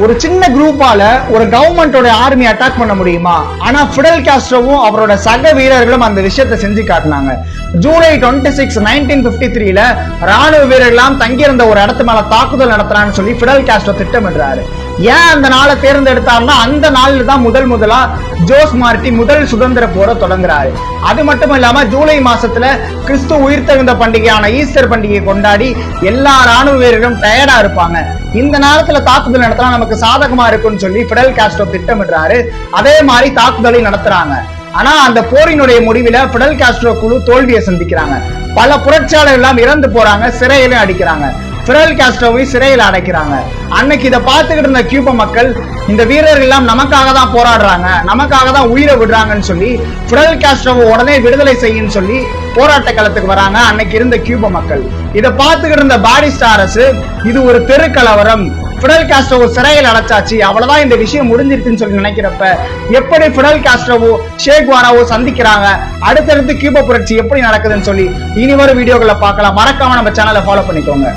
ஒரு சின்ன குரூப்பால ஒரு கவர்மெண்டோட ஆர்மி அட்டாக் பண்ண முடியுமா? ஆனா பிடல் காஸ்ட்ரோவும் அவரோட சக வீரர்களும் அந்த விஷயத்தை செஞ்சு காட்டினாங்க. ஜூலை 26, 1953ல ராணுவ வீரர்களாம் தங்கியிருந்த ஒரு இடத்து மேல தாக்குதல் நடத்துறான்னு சொல்லி பிடல் காஸ்ட்ரோ திட்டமிடுறாரு. ஏன் அந்த நாளை தேர்ந்தெடுத்தாருன்னா அந்த நாள்ல தான் முதலா ஜோஸ் மார்டி முதல் சுதந்திர போரை தொடங்குறாரு. அது மட்டும் இல்லாம ஜூலை மாசத்துல கிறிஸ்து உயிர்த்தெழுந்த பண்டிகையான ஈஸ்டர் பண்டிகையை கொண்டாடி எல்லா ராணுவ வீரர்களும் டயர்டா இருப்பாங்க. இந்த நேரத்துல தாக்குதல் நடத்தினா நமக்கு சாதகமா இருக்கும்னு சொல்லி பிடல் காஸ்ட்ரோ திட்டமிடுறாரு. அதே மாதிரி தாக்குதலை நடத்துறாங்க. ஆனா அந்த போரினுடைய முடிவில் பிடல் காஸ்ட்ரோ குழு தோல்வியை சந்திக்கிறாங்க. பல புரட்சியாளர்கள் எல்லாம் இறந்து போறாங்க, சிறையிலும் அடிக்கிறாங்க. பிடல் காஸ்ட்ரோவை சிறையில் அடைக்கிறாங்க. அன்னைக்கு இதை பார்த்துக்கிட்டு இருந்த கியூபா மக்கள் இந்த வீரர்கள் எல்லாம் நமக்காக தான் போராடுறாங்க, நமக்காக தான் உயிரை விடுறாங்கன்னு சொல்லி பிடல் காஸ்ட்ரோவை உடனே விடுதலை செய்யுன்னு சொல்லி போராட்ட களத்துக்கு வராங்க அன்னைக்கு இருந்த கியூபா மக்கள். இதை பார்த்துக்கிட்டு இருந்த பாடிஸ்டா அரசு இது ஒரு தெருக்கலவரம், பிடல் காஸ்ட்ரோவை சிறையில் அடைச்சாச்சு, அவ்வளவுதான் இந்த விஷயம் முடிஞ்சிருச்சுன்னு சொல்லி நினைக்கிறப்ப எப்படி பிடல் காஸ்ட்ரோவோ சே குவாராவோ சந்திக்கிறாங்க, அடுத்தடுத்து கியூபா புரட்சி எப்படி நடக்குதுன்னு சொல்லி இனி வரும் வீடியோக்களை பார்க்கலாம். மறக்காம நம்ம சேனலை ஃபாலோ பண்ணிக்கோங்க.